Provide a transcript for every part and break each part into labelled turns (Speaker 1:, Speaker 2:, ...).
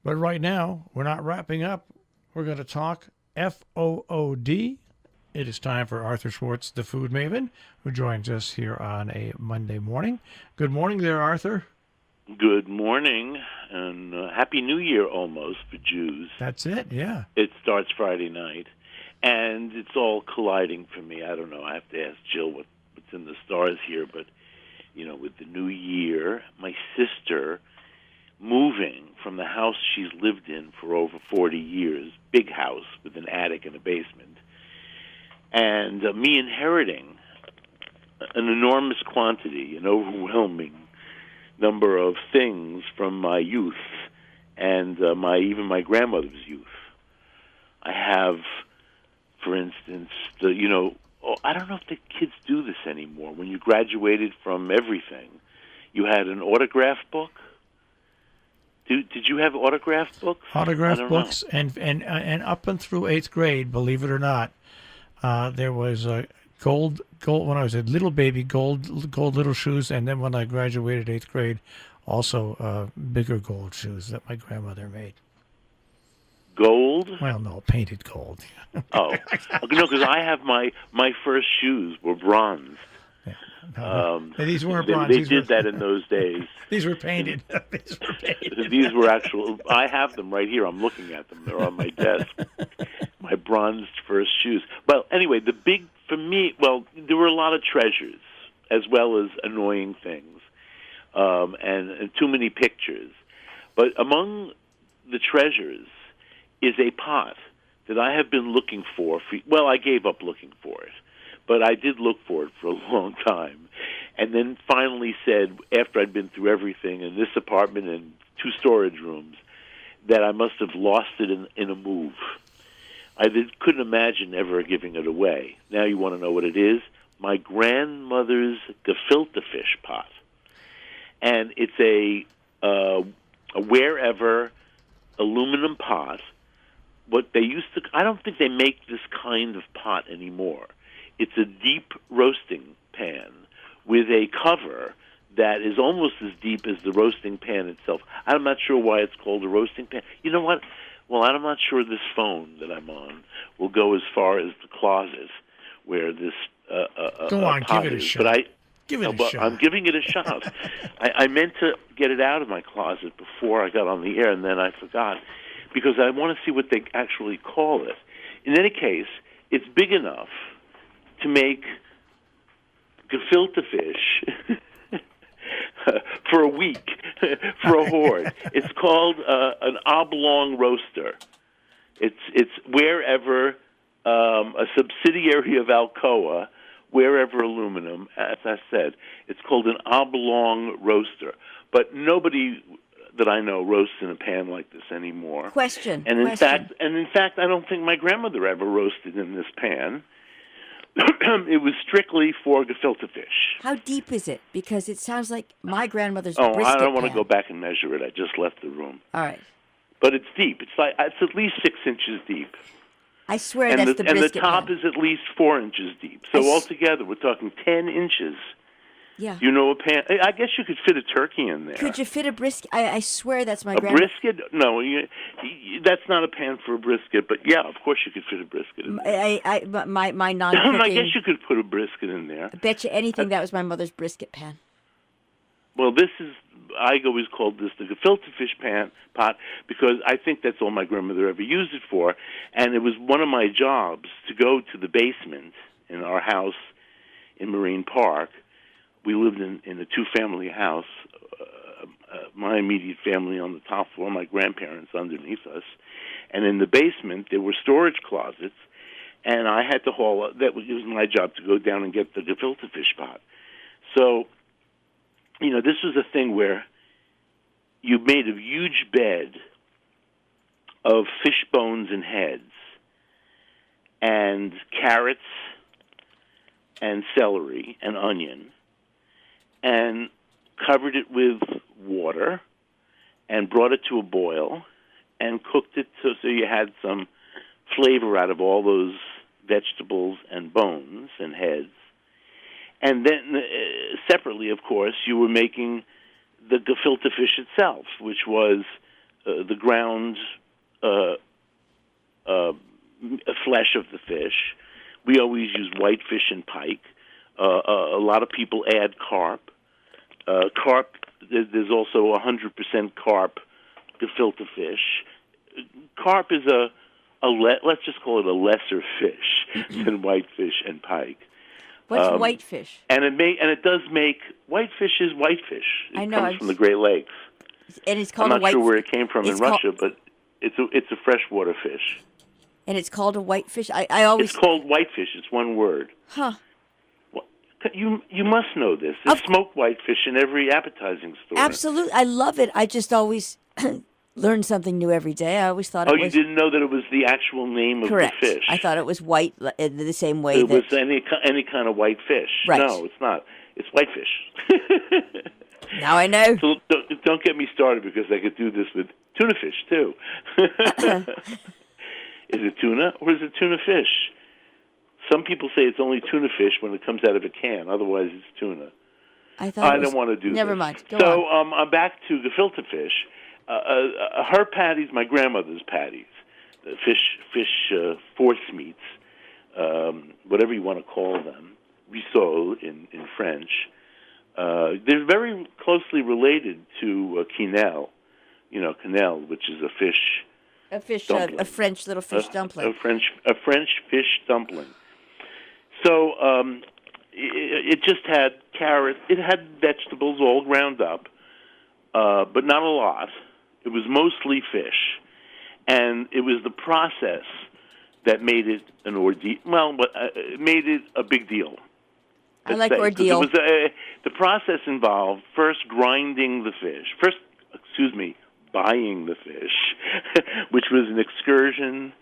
Speaker 1: But right now, we're not wrapping up. We're going to talk FOOD. It is time for Arthur Schwartz, the food maven, who joins us here on a Monday morning. Good morning there, Arthur.
Speaker 2: Good morning, and Happy New Year almost for Jews.
Speaker 1: That's it, yeah.
Speaker 2: It starts Friday night, and it's all colliding for me. I don't know. I have to ask Jill what's in the stars here, but, with the new year, my sister moving from the house she's lived in for over 40 years, big house with an attic and a basement, and me inheriting an enormous quantity, an overwhelming number of things from my youth and even my grandmother's youth. I have, for instance, I don't know if the kids do this anymore. When you graduated from everything, you had an autograph book. Did you have autograph books?
Speaker 1: Autograph books, and up and through 8th grade, believe it or not, there was a gold when I was a little baby, gold little shoes, and then when I graduated 8th grade, also bigger gold shoes that my grandmother made.
Speaker 2: Gold?
Speaker 1: Well, no, painted gold.
Speaker 2: Oh, because I have my first shoes were bronzed.
Speaker 1: Yeah. These weren't bronze.
Speaker 2: They did that in those days.
Speaker 1: These were painted.
Speaker 2: These were actual. I have them right here. I'm looking at them. They're on my desk. My bronzed first shoes. Well, anyway, for me, there were a lot of treasures as well as annoying things, and too many pictures. But among the treasures is a pot that I have been looking for. I gave up looking for it. But I did look for it for a long time. And then finally said, after I'd been through everything in this apartment and 2 storage rooms, that I must have lost it in a move. I couldn't imagine ever giving it away. Now you want to know what it is? My grandmother's gefilte fish pot. And it's a wherever aluminum pot. What they used to, I don't think they make this kind of pot anymore. It's a deep roasting pan with a cover that is almost as deep as the roasting pan itself. I'm not sure why it's called a roasting pan. You know what? Well, I'm not sure this phone that I'm on will go as far as the closet where this
Speaker 1: go on,
Speaker 2: pot
Speaker 1: give it a
Speaker 2: is.
Speaker 1: shot.
Speaker 2: But
Speaker 1: give it a shot.
Speaker 2: I'm giving it a shot. I meant to get it out of my closet before I got on the air, and then I forgot because I want to see what they actually call it. In any case, it's big enough to make gefilte fish for a week, for a horde. It's called an oblong roaster. It's wherever a subsidiary of Alcoa, wherever aluminum, as I said, it's called an oblong roaster. But nobody that I know roasts in a pan like this anymore.
Speaker 3: Question.
Speaker 2: And in fact, I don't think my grandmother ever roasted in this pan. It was strictly for gefilte fish.
Speaker 3: How deep is it? Because it sounds like my grandmother's brisket
Speaker 2: I don't want to
Speaker 3: pan.
Speaker 2: go back and measure it. I just left the room.
Speaker 3: All right.
Speaker 2: But it's deep. It's at least 6 inches deep.
Speaker 3: I swear that's the brisket
Speaker 2: And the top
Speaker 3: pan.
Speaker 2: is at least 4 inches deep. So altogether, we're talking 10 inches.
Speaker 3: Yeah.
Speaker 2: A pan. I guess you could fit a turkey in there.
Speaker 3: Could you fit a brisket? I swear that's my
Speaker 2: A
Speaker 3: grandmother.
Speaker 2: brisket? No, that's not a pan for a brisket. But yeah, of course you could fit a brisket in there.
Speaker 3: My non-cooking.
Speaker 2: I guess you could put a brisket in there.
Speaker 3: I bet you anything that was my mother's brisket pan.
Speaker 2: Well, I always called this the gefilte fish pot because I think that's all my grandmother ever used it for. And it was one of my jobs to go to the basement in our house in Marine Park. We lived in a 2-family house, my immediate family on the top floor, my grandparents underneath us. And in the basement, there were storage closets, and I had to it was my job to go down and get the gefilte fish pot. So, this was a thing where you made a huge bed of fish bones and heads and carrots and celery and onion and covered it with water and brought it to a boil and cooked it so you had some flavor out of all those vegetables and bones and heads. And then separately, of course, you were making the gefilte fish itself, which was the ground flesh of the fish. We always use whitefish and pike. A lot of people add carp. Carp, there's also 100% carp gefilte fish. Carp is let's just call it a lesser fish than whitefish and pike.
Speaker 3: What's whitefish?
Speaker 2: And it does make whitefish is whitefish. It comes from the Great Lakes.
Speaker 3: And it's called
Speaker 2: I'm not sure where it came from in Russia, but it's a freshwater fish.
Speaker 3: And it's called a whitefish. I always.
Speaker 2: It's called whitefish. It's one word.
Speaker 3: Huh.
Speaker 2: You must know this. There's smoked whitefish in every appetizing store.
Speaker 3: Absolutely, I love it. I just always learn something new every day. I always thought it was...
Speaker 2: Oh, you didn't know that it was the actual name
Speaker 3: Correct.
Speaker 2: of the fish?
Speaker 3: I thought it was white in the same way
Speaker 2: it was any kind of white fish.
Speaker 3: Right.
Speaker 2: No, it's not. It's whitefish.
Speaker 3: Now I know.
Speaker 2: So don't get me started because I could do this with tuna fish, too. Is it tuna or is it tuna fish? Some people say it's only tuna fish when it comes out of a can. Otherwise, it's tuna. I don't want to do
Speaker 3: Never
Speaker 2: this.
Speaker 3: mind. Go
Speaker 2: so
Speaker 3: on.
Speaker 2: I'm back to gefilte fish. Her patties, my grandmother's patties, the fish force meats, whatever you want to call them, rissoles in French. They're very closely related to quenelle. You know, quenelle, which is a fish.
Speaker 3: A French little fish dumpling.
Speaker 2: A French fish dumpling. So it just had carrots. It had vegetables all ground up, but not a lot. It was mostly fish, and it was the process that made it an ordeal. Well, it made it a big deal.
Speaker 3: I like ordeal.
Speaker 2: The process involved first grinding the fish. Buying the fish, which was an excursion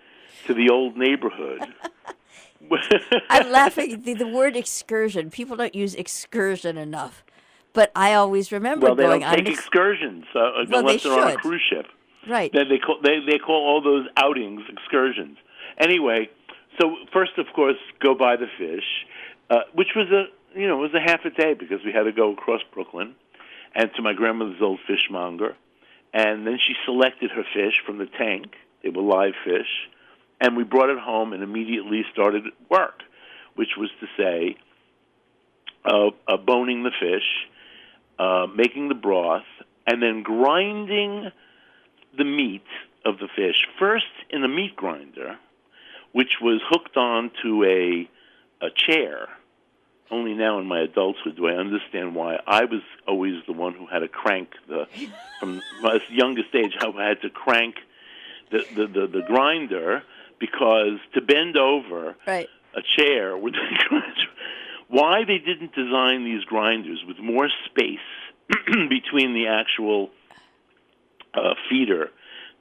Speaker 2: to the old neighborhood.
Speaker 3: I'm laughing. The word excursion. People don't use excursion enough, but I always remember
Speaker 2: going on.
Speaker 3: Well,
Speaker 2: they don't take excursions unless they're on a cruise ship.
Speaker 3: Right.
Speaker 2: Then they call all those outings excursions. Anyway, so first, of course, go buy the fish, which was a half a day because we had to go across Brooklyn and to my grandmother's old fishmonger. And then she selected her fish from the tank. They were live fish. And we brought it home and immediately started work, which was to say boning the fish, making the broth, and then grinding the meat of the fish, first in a meat grinder, which was hooked onto a chair. Only now in my adulthood do I understand why I was always the one who had to crank from my youngest age, I had to crank the grinder because to bend over a chair with the grinder. Why they didn't design these grinders with more space between the actual feeder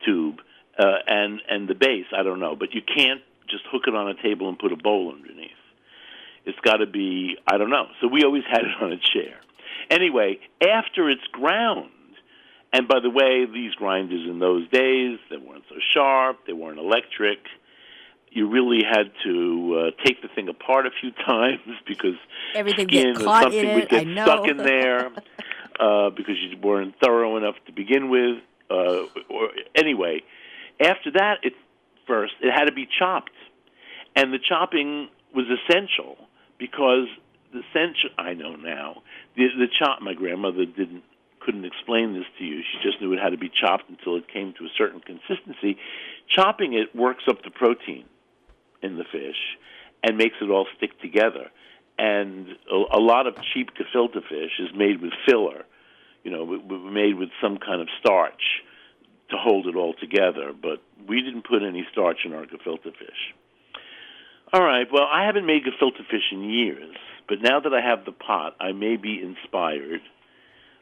Speaker 2: tube and the base, I don't know. But you can't just hook it on a table and put a bowl underneath. It's got to be, I don't know. So we always had it on a chair. Anyway, after it's ground, and by the way, these grinders in those days, they weren't so sharp, they weren't electric. You really had to take the thing apart a few times because
Speaker 3: everything
Speaker 2: skin
Speaker 3: get
Speaker 2: or
Speaker 3: caught
Speaker 2: something
Speaker 3: in
Speaker 2: would
Speaker 3: it.
Speaker 2: get
Speaker 3: I know.
Speaker 2: stuck in there because you weren't thorough enough to begin with. Anyway, after that, it had to be chopped. And the chopping was essential. Because I know now, the chop. My grandmother couldn't explain this to you. She just knew it had to be chopped until it came to a certain consistency. Chopping it works up the protein in the fish and makes it all stick together. And a lot of cheap gefilte fish is made with filler, made with some kind of starch to hold it all together. But we didn't put any starch in our gefilte fish. All right, well, I haven't made gefilte fish in years, but now that I have the pot, I may be inspired.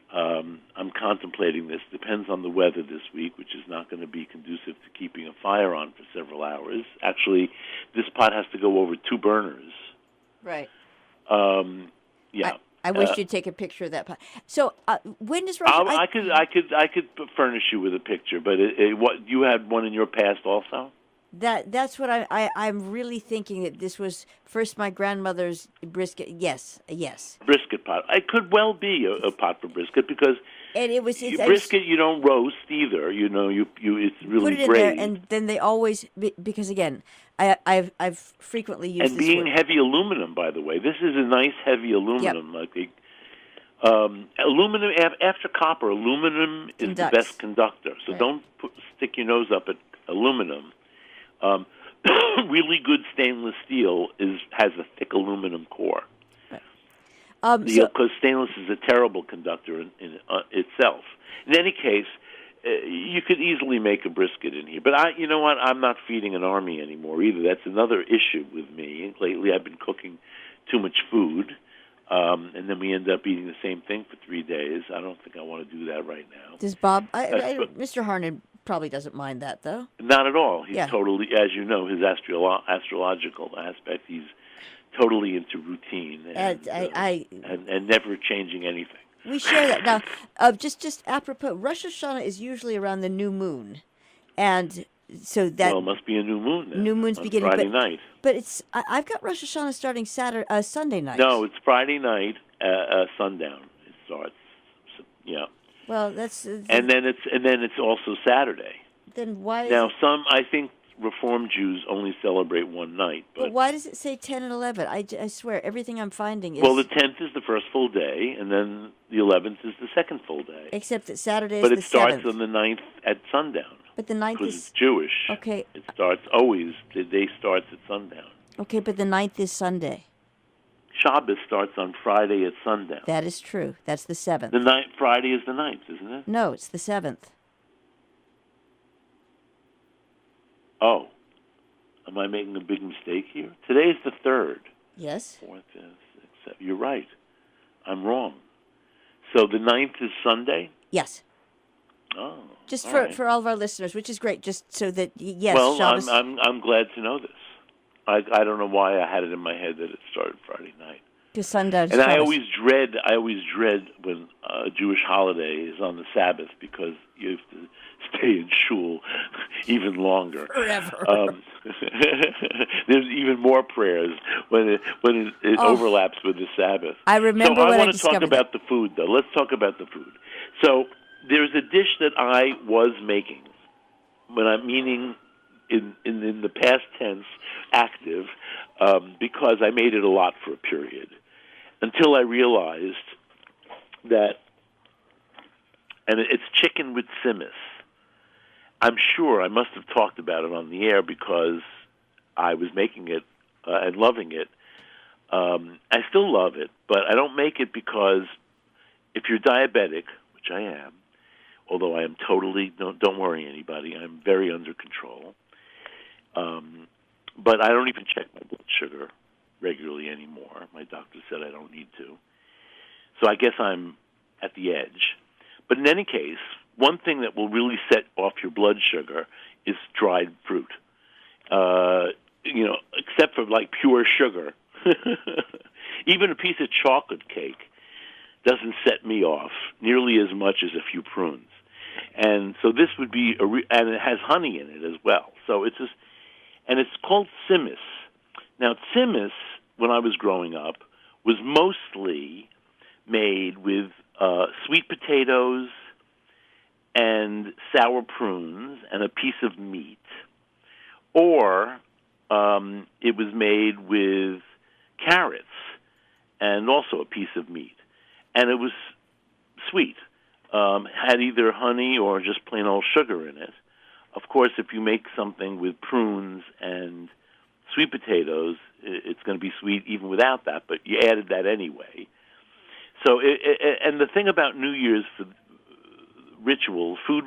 Speaker 2: I'm contemplating this. Depends on the weather this week, which is not going to be conducive to keeping a fire on for several hours. Actually, this pot has to go over 2 burners.
Speaker 3: Right.
Speaker 2: Yeah.
Speaker 3: I wish you'd take a picture of that pot. So when is Rosh?
Speaker 2: I could furnish you with a picture, but what you had one in your past also?
Speaker 3: That's what I'm really thinking that this was first my grandmother's brisket. Yes, yes.
Speaker 2: Brisket pot. It could well be a pot for brisket because
Speaker 3: And it was
Speaker 2: brisket you don't roast either. You know, you it's really
Speaker 3: put it in
Speaker 2: braised.
Speaker 3: there, and then they always because again, I've frequently used
Speaker 2: And
Speaker 3: this
Speaker 2: being
Speaker 3: word.
Speaker 2: heavy aluminum, by the way, this is a nice heavy aluminum. Like aluminum after copper, aluminum is
Speaker 3: Conducts.
Speaker 2: the best conductor. So
Speaker 3: Right.
Speaker 2: don't stick your nose up at aluminum. Really good stainless steel has a thick aluminum core. Because stainless is a terrible conductor in itself. In any case, you could easily make a brisket in here. But you know what? I'm not feeding an army anymore either. That's another issue with me. Lately, I've been cooking too much food, and then we end up eating the same thing for 3 days. I don't think I want to do that right now.
Speaker 3: Does Bob? Mr. Harnan probably doesn't mind that though.
Speaker 2: Not at all. He's
Speaker 3: Yeah.
Speaker 2: totally, as you know, his astrological aspect. He's totally into routine and never changing anything.
Speaker 3: We share that now. Just apropos, Rosh Hashanah is usually around the new moon, and so that
Speaker 2: Well, it must be a new moon then.
Speaker 3: new moon's
Speaker 2: on
Speaker 3: beginning.
Speaker 2: Friday night.
Speaker 3: But I've got Rosh Hashanah starting Sunday night.
Speaker 2: No, it's Friday night, sundown. It starts. So, yeah.
Speaker 3: Well, that's
Speaker 2: And then it's also Saturday.
Speaker 3: then why?
Speaker 2: Now, I think Reform Jews only celebrate one night.
Speaker 3: But why does it say 10 and 11? I swear everything I'm finding is.
Speaker 2: Well, the 10th is the first full day, and then the 11th is the second full day.
Speaker 3: Except that Saturday is
Speaker 2: But
Speaker 3: the
Speaker 2: it starts
Speaker 3: 7th.
Speaker 2: on the 9th at sundown.
Speaker 3: But the 9th
Speaker 2: Because
Speaker 3: is
Speaker 2: it's Jewish.
Speaker 3: okay.
Speaker 2: It starts always. The day starts at sundown.
Speaker 3: Okay, but the 9th is Sunday.
Speaker 2: Shabbos starts on Friday at sundown.
Speaker 3: That is true. That's the 7th.
Speaker 2: Friday is the 9th, isn't it?
Speaker 3: No, it's the 7th.
Speaker 2: Oh. Am I making a big mistake here? Today is the 3rd.
Speaker 3: Yes.
Speaker 2: 4th, 5th, 6th, 7th. You're right. I'm wrong. So the 9th is Sunday?
Speaker 3: Yes.
Speaker 2: Oh.
Speaker 3: Just
Speaker 2: all
Speaker 3: for
Speaker 2: right.
Speaker 3: for all of our listeners, which is great, just so that yes,
Speaker 2: Well,
Speaker 3: Shabbos.
Speaker 2: I'm glad to know this. I don't know why I had it in my head that it started Friday night.
Speaker 3: To sundown.
Speaker 2: And I
Speaker 3: Shabbos.
Speaker 2: always dread when a Jewish holiday is on the Sabbath because you have to stay in shul even longer.
Speaker 3: Forever.
Speaker 2: There's even more prayers when it overlaps with the Sabbath.
Speaker 3: I remember
Speaker 2: So
Speaker 3: when
Speaker 2: I
Speaker 3: I
Speaker 2: want to talk
Speaker 3: discovered
Speaker 2: about the food, though. Let's talk about the food. So there's a dish that I was making, when I'm meaning in the past tense, active, because I made it a lot for a period, until I realized that, and it's chicken with simmis. I'm sure I must have talked about it on the air because I was making it and loving it. I still love it, but I don't make it because if you're diabetic, which I am, although I am totally, don't worry anybody, I'm very under control. But I don't even check my blood sugar regularly anymore. My doctor said I don't need to. So I guess I'm at the edge. But in any case, one thing that will really set off your blood sugar is dried fruit. Except for like pure sugar. Even a piece of chocolate cake doesn't set me off nearly as much as a few prunes. And so this would be and it has honey in it as well. So it's just, and it's called simmis. Now, simmis, when I was growing up, was mostly made with sweet potatoes and sour prunes and a piece of meat, or it was made with carrots and also a piece of meat, and it was sweet. Had either honey or just plain old sugar in it. Of course, if you make something with prunes and sweet potatoes, it's going to be sweet even without that, but you added that anyway. So, and the thing about New Year's food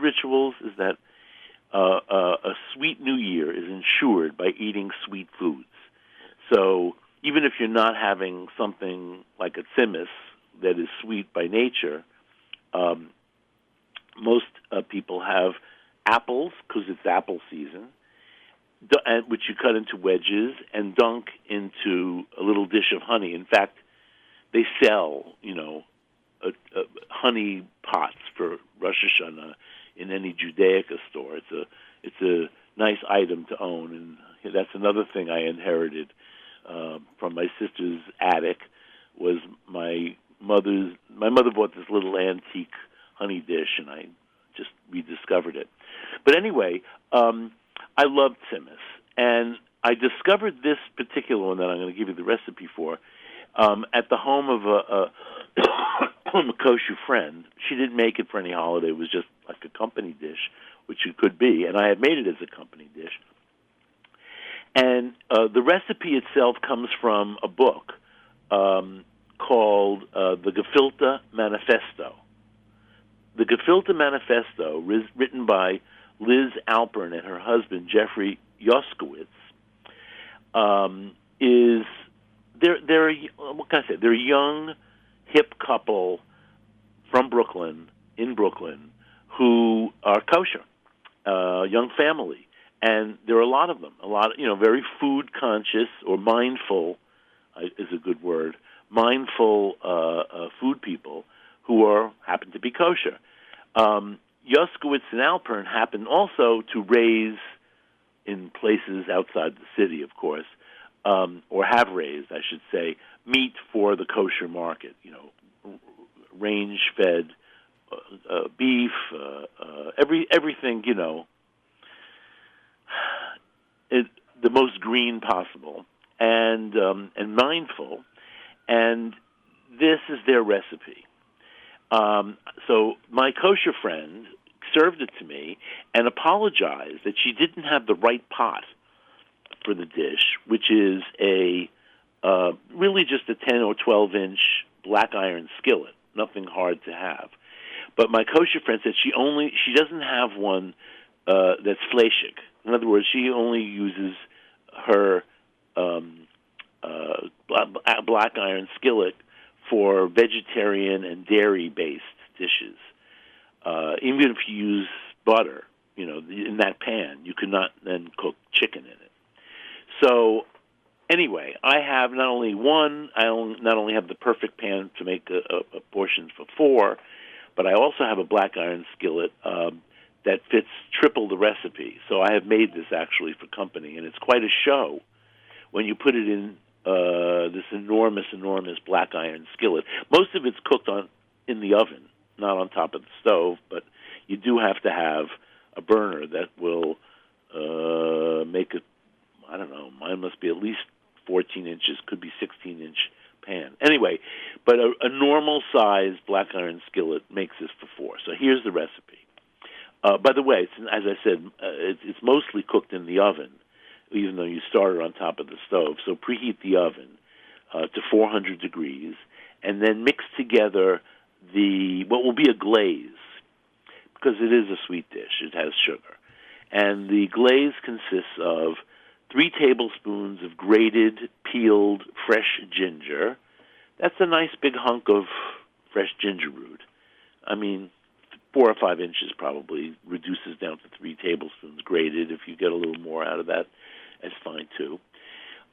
Speaker 2: rituals, is that a sweet New Year is ensured by eating sweet foods. So even if you're not having something like a tzimmus that is sweet by nature, most people have apples, because it's apple season, which you cut into wedges and dunk into a little dish of honey. In fact, they sell, honey pots for Rosh Hashanah in any Judaica store. It's a nice item to own, and that's another thing I inherited from my sister's attic. Was my mother bought this little antique honey dish, and I just rediscovered it. But anyway, I loved Tzimmus, and I discovered this particular one that I'm going to give you the recipe for at the home of a kosher friend. She didn't make it for any holiday. It was just like a company dish, which it could be, and I had made it as a company dish. And the recipe itself comes from a book called the Gefilte Manifesto. The Gefilte Manifesto, written by Liz Alpern and her husband Jeffrey Yoskowitz, is they're what can I say? They're a young, hip couple from Brooklyn, in Brooklyn, who are kosher, young family, and there are a lot of them. A lot, very food conscious or mindful is a good word. Mindful food people who happen to be kosher. Yoskowitz and Alpern happen also to raise in places outside the city, of course, or have raised, I should say, meat for the kosher market. Range-fed beef, everything. The most green possible and mindful. And this is their recipe. So my kosher friend served it to me and apologized that she didn't have the right pot for the dish, which is really just a 10 or 12-inch black iron skillet, nothing hard to have. But my kosher friend said she doesn't have one that's fleishig. In other words, she only uses her black iron skillet for vegetarian and dairy-based dishes. Even if you use butter, in that pan, you could not then cook chicken in it. So, anyway, I have not only have the perfect pan to make a portion for 4, but I also have a black iron skillet that fits triple the recipe. So I have made this actually for company, and it's quite a show when you put it in this enormous black iron skillet. Most of it's cooked in the oven, not on top of the stove, but you do have to have a burner that will make it, I don't know, mine must be at least 14 inches, could be 16-inch pan. Anyway, but a normal-sized black iron skillet makes this for 4. So here's the recipe. By the way, as I said, it's mostly cooked in the oven, even though you start it on top of the stove. So preheat the oven to 400 degrees, and then mix together what will be a glaze, because it is a sweet dish. It has sugar. And the glaze consists of 3 tablespoons of grated, peeled, fresh ginger. That's a nice big hunk of fresh ginger root. I mean, 4 or 5 inches probably reduces down to 3 tablespoons grated. If you get a little more out of that, that's fine too.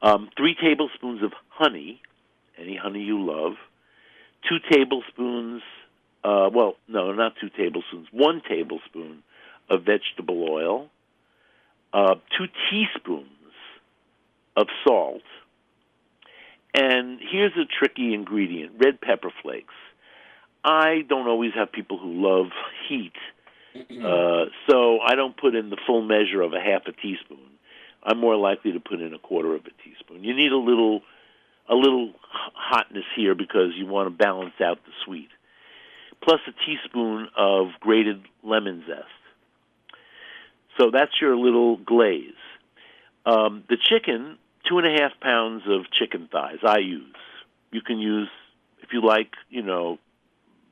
Speaker 2: 3 tablespoons of honey, any honey you love. 2 tablespoons, not 2 tablespoons, 1 tablespoon of vegetable oil. 2 teaspoons of salt. And here's a tricky ingredient, red pepper flakes. I don't always have people who love heat, so I don't put in the full measure of a half a teaspoon. I'm more likely to put in a quarter of a teaspoon. You need a little hotness here because you want to balance out the sweet. Plus a teaspoon of grated lemon zest. So that's your little glaze. The chicken, 2.5 pounds of chicken thighs I use. You can use, if you like,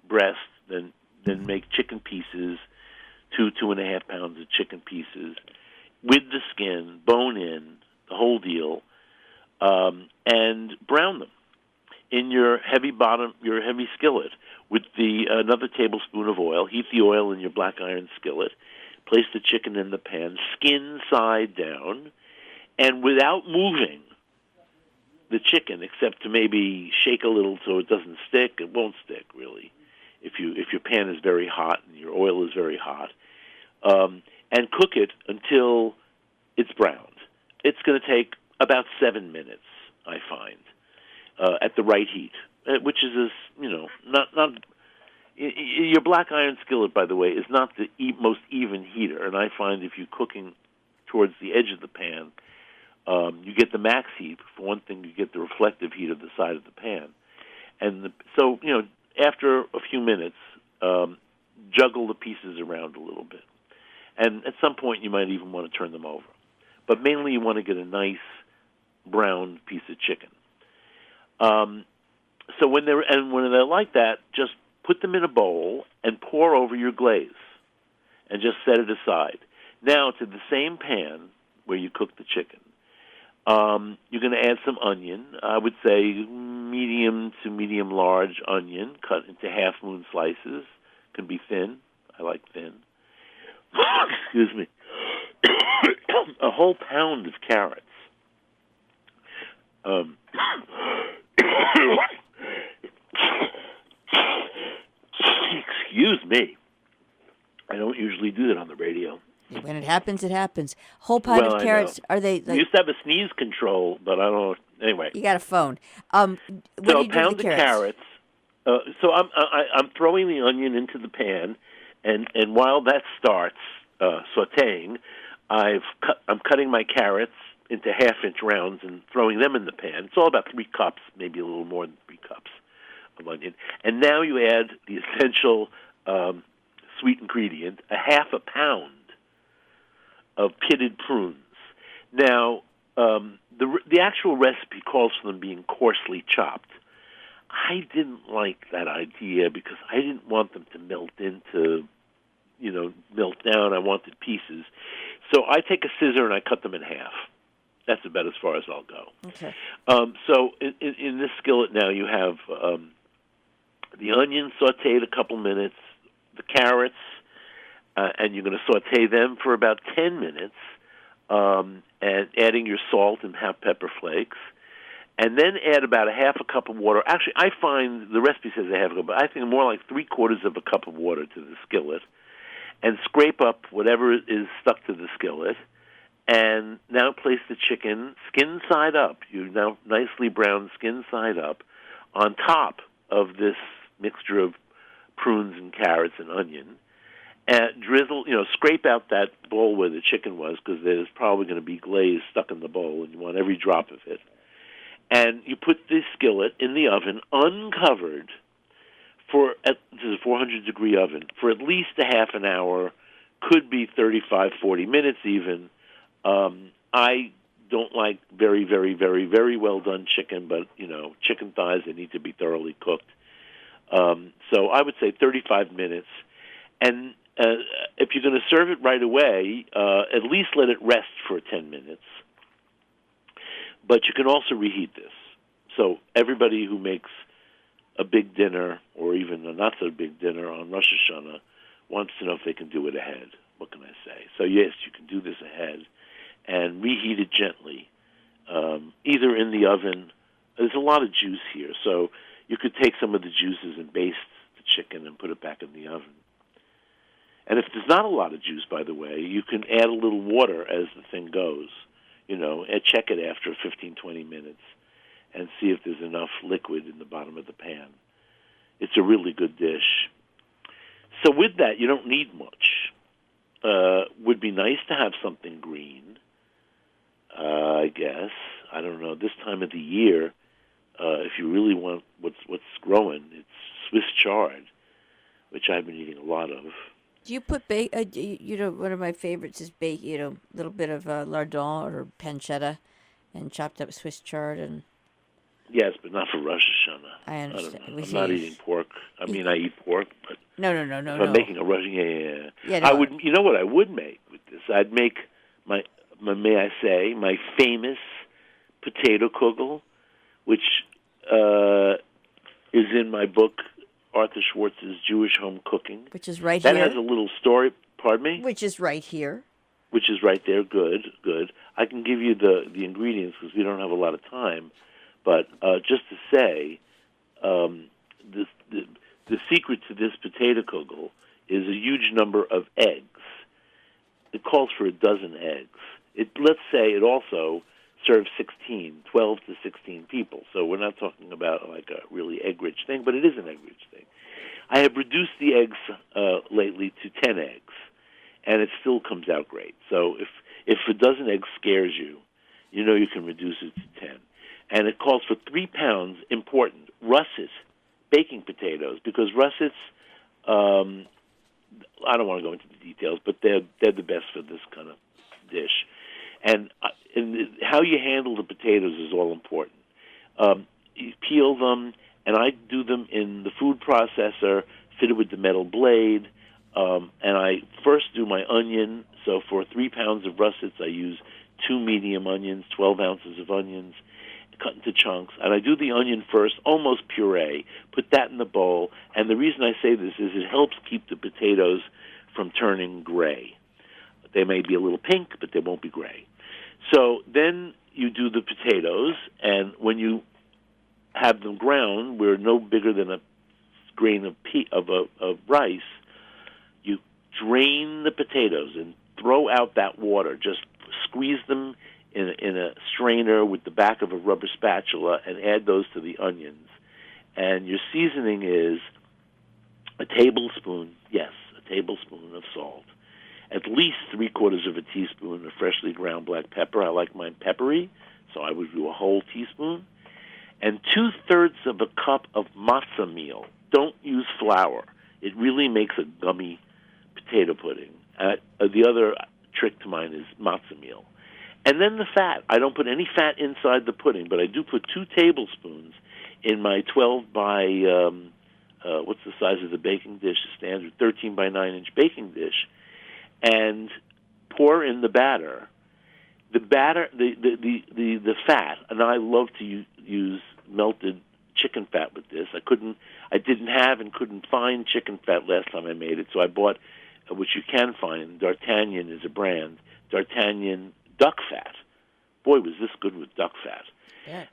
Speaker 2: breast, then make chicken pieces, 2.5 pounds of chicken pieces, with the skin, bone in, the whole deal, and brown them in your heavy skillet with another tablespoon of oil. Heat the oil in your black iron skillet. Place the chicken in the pan, skin side down, and without moving the chicken, except to maybe shake a little so it doesn't stick. It won't stick really if your pan is very hot and your oil is very hot, and cook it until it's browned. It's going to take about 7 minutes, I find, at the right heat, which is, not your black iron skillet, by the way, is not the most even heater. And I find if you're cooking towards the edge of the pan, you get the max heat. For one thing, you get the reflective heat of the side of the pan. And so, after a few minutes, juggle the pieces around a little bit. And at some point, you might even want to turn them over. But mainly, you want to get a nice brown piece of chicken. So when they're like that, just put them in a bowl and pour over your glaze, and just set it aside. Now, to the same pan where you cook the chicken, you're going to add some onion. I would say medium to medium large onion, cut into half-moon slices. Can be thin. I like thin. Excuse me. A whole pound of carrots. Excuse me. I don't usually do that on the radio.
Speaker 3: When it happens, it happens. Whole pound of carrots. Are they?
Speaker 2: We used to have a sneeze control, but I don't know. Anyway,
Speaker 3: you got a phone.
Speaker 2: So a pound of carrots. So I'm throwing the onion into the pan, and while that starts sautéing, I'm cutting my carrots into half-inch rounds and throwing them in the pan. It's all about 3 cups, maybe a little more than 3 cups of onion. And now you add the essential sweet ingredient, a half a pound of pitted prunes. Now, the actual recipe calls for them being coarsely chopped. I didn't like that idea because I didn't want them to melt down. I wanted pieces. So I take a scissor and I cut them in half. That's about as far as I'll go.
Speaker 3: Okay.
Speaker 2: So in this skillet now you have the onion sautéed a couple minutes, the carrots, and you're going to sauté them for about 10 minutes, and adding your salt and half pepper flakes, and then add about a half a cup of water. Actually, I find the recipe says a half a cup, but I think more like 3/4 of a cup of water to the skillet, and scrape up whatever is stuck to the skillet. And now place the chicken skin side up. You now nicely browned skin side up on top of this mixture of prunes and carrots and onion. And drizzle, scrape out that bowl where the chicken was because there's probably going to be glaze stuck in the bowl, and you want every drop of it. And you put this skillet in the oven uncovered this is a 400-degree oven for at least a half an hour, could be 35, 40 minutes even. I don't like very, very, very, very well done chicken, but, chicken thighs, they need to be thoroughly cooked. So I would say 35 minutes. And if you're going to serve it right away, at least let it rest for 10 minutes. But you can also reheat this. So everybody who makes a big dinner or even a not-so-big dinner on Rosh Hashanah wants to know if they can do it ahead. What can I say? So, yes, you can do this ahead and reheat it gently, either in the oven. There's a lot of juice here, so you could take some of the juices and baste the chicken and put it back in the oven. And if there's not a lot of juice, by the way, you can add a little water as the thing goes, and check it after 15, 20 minutes and see if there's enough liquid in the bottom of the pan. It's a really good dish. So with that, you don't need much. Would be nice to have something green, I guess. I don't know. This time of the year, if you really want what's growing, it's Swiss chard, which I've been eating a lot of.
Speaker 3: Do you put one of my favorites is a little bit of lardon or pancetta and chopped up Swiss chard and.
Speaker 2: Yes, but not for Rosh Hashanah.
Speaker 3: I understand.
Speaker 2: I'm not eating pork. I mean, I eat pork, but
Speaker 3: no.
Speaker 2: I'm making a Rosh. Yeah.
Speaker 3: No.
Speaker 2: I would. You know what I would make with this? I'd make my may I say, my famous potato kugel, which is in my book, Arthur Schwartz's Jewish Home Cooking.
Speaker 3: Which is right
Speaker 2: here. That
Speaker 3: here.
Speaker 2: has a little story. Pardon me?
Speaker 3: Which is right here.
Speaker 2: Which is right there. Good. I can give you the ingredients because we don't have a lot of time. But just to say, the secret to this potato kugel is a huge number of eggs. it calls for a dozen eggs. Let's say it also serves 12 to 16 people. So we're not talking about like a really egg-rich thing, but it is an egg-rich thing. I have reduced the eggs lately to 10 eggs, and it still comes out great. So if a dozen eggs scares you, you know you can reduce it to 10. And it calls for 3 pounds, important, russet baking potatoes, because russets, I don't want to go into the details, but they're the best for this kind of dish. And how you handle the potatoes is all important. You peel them, and I do them in the food processor, fitted with the metal blade. And I first do my onion. So for 3 pounds of russets, I use 2 medium onions, 12 ounces of onions, cut into chunks. And I do the onion first, almost puree, put that in the bowl. And the reason I say this is it helps keep the potatoes from turning gray. They may be a little pink, but they won't be gray. So then you do the potatoes, and when you have them ground, we're no bigger than a grain of rice, you drain the potatoes and throw out that water. Just squeeze them in a strainer with the back of a rubber spatula and add those to the onions. And your seasoning is a tablespoon of salt, at least 3/4 of a teaspoon of freshly ground black pepper. I like mine peppery, so I would do a whole teaspoon. And 2/3 of a cup of matzah meal. Don't use flour. It really makes a gummy potato pudding. The other trick to mine is matzah meal. And then the fat. I don't put any fat inside the pudding, but I do put 2 tablespoons in my 12 by, what's the size of the baking dish? A standard 13 by 9-inch baking dish. And pour in the batter. The fat, and I love to use melted chicken fat with this. I didn't have and couldn't find chicken fat last time I made it, so I bought, which you can find, D'Artagnan is a brand, D'Artagnan duck fat. Boy, was this good with duck fat. Yeah.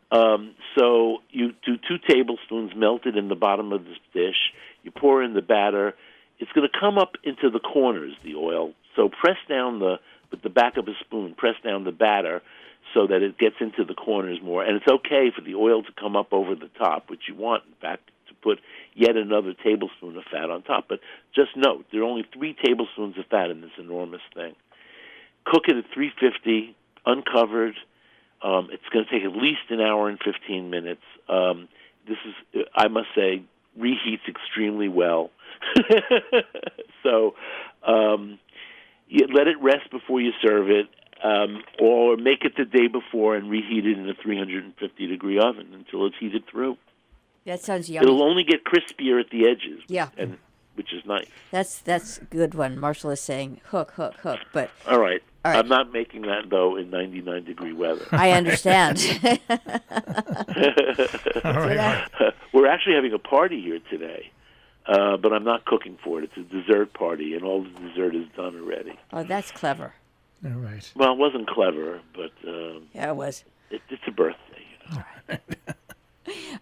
Speaker 2: So you do 2 tablespoons melted in the bottom of this dish. You pour in the batter. It's going to come up into the corners, the oil. So press down with the back of a spoon, press down the batter so that it gets into the corners more. And it's okay for the oil to come up over the top, which you want, in fact, to put yet another tablespoon of fat on top. But just note, there are only 3 tablespoons of fat in this enormous thing. Cook it at 350, uncovered. It's going to take at least an hour and 15 minutes. This is, I must say, reheats extremely well. So you let it rest before you serve it, or make it the day before and reheat it in a 350-degree oven until it's heated through.
Speaker 3: That sounds yummy.
Speaker 2: It'll only get crispier at the edges.
Speaker 3: Yeah.
Speaker 2: Which is nice.
Speaker 3: That's a good one. Marshall is saying hook. But
Speaker 2: All right. I'm not making that, though, in 99-degree weather.
Speaker 3: I understand.
Speaker 1: All right.
Speaker 2: We're actually having a party here today, but I'm not cooking for it. It's a dessert party, and all the dessert is done already.
Speaker 3: Oh, that's clever.
Speaker 1: All right.
Speaker 2: Well, it wasn't clever, but
Speaker 3: yeah, it was.
Speaker 2: It's a birthday.
Speaker 3: All right.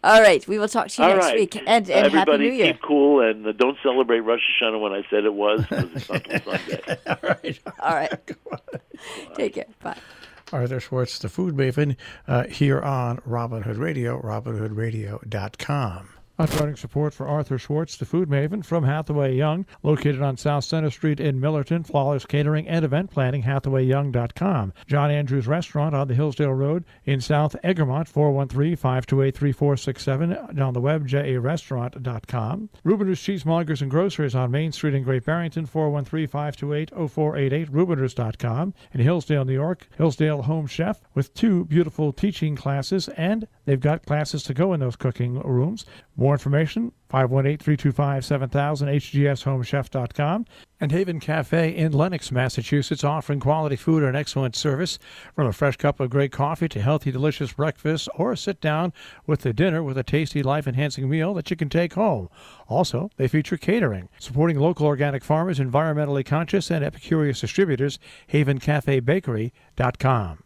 Speaker 3: All right, we will talk to you next week. And
Speaker 2: everybody
Speaker 3: Happy New Year.
Speaker 2: keep cool, and don't celebrate Rosh Hashanah when I said it was, because it's not till Sunday.
Speaker 3: All right. Take care. Bye.
Speaker 1: Arthur Schwartz, the Food Maven, here on Robin Hood Radio, robinhoodradio.com. Providing support for Arthur Schwartz, the Food Maven, from Hathaway Young, located on South Center Street in Millerton. Flawless catering and event planning, hathawayyoung.com. John Andrews Restaurant on the Hillsdale Road in South Egremont, 413-528-3467. And on the web, jarestaurant.com. Rubiners Cheesemongers and Grocers on Main Street in Great Barrington, 413-528-0488, rubiners.com. In Hillsdale, New York, Hillsdale Home Chef with 2 beautiful teaching classes, and they've got classes to go in those cooking rooms. More information, 518-325-7000, hgshomechef.com. And Haven Cafe in Lenox, Massachusetts, offering quality food and excellent service, from a fresh cup of great coffee to healthy, delicious breakfast, or sit down with a dinner with a tasty, life-enhancing meal that you can take home. Also, they feature catering, supporting local organic farmers, environmentally conscious, and epicurious distributors, havencafebakery.com.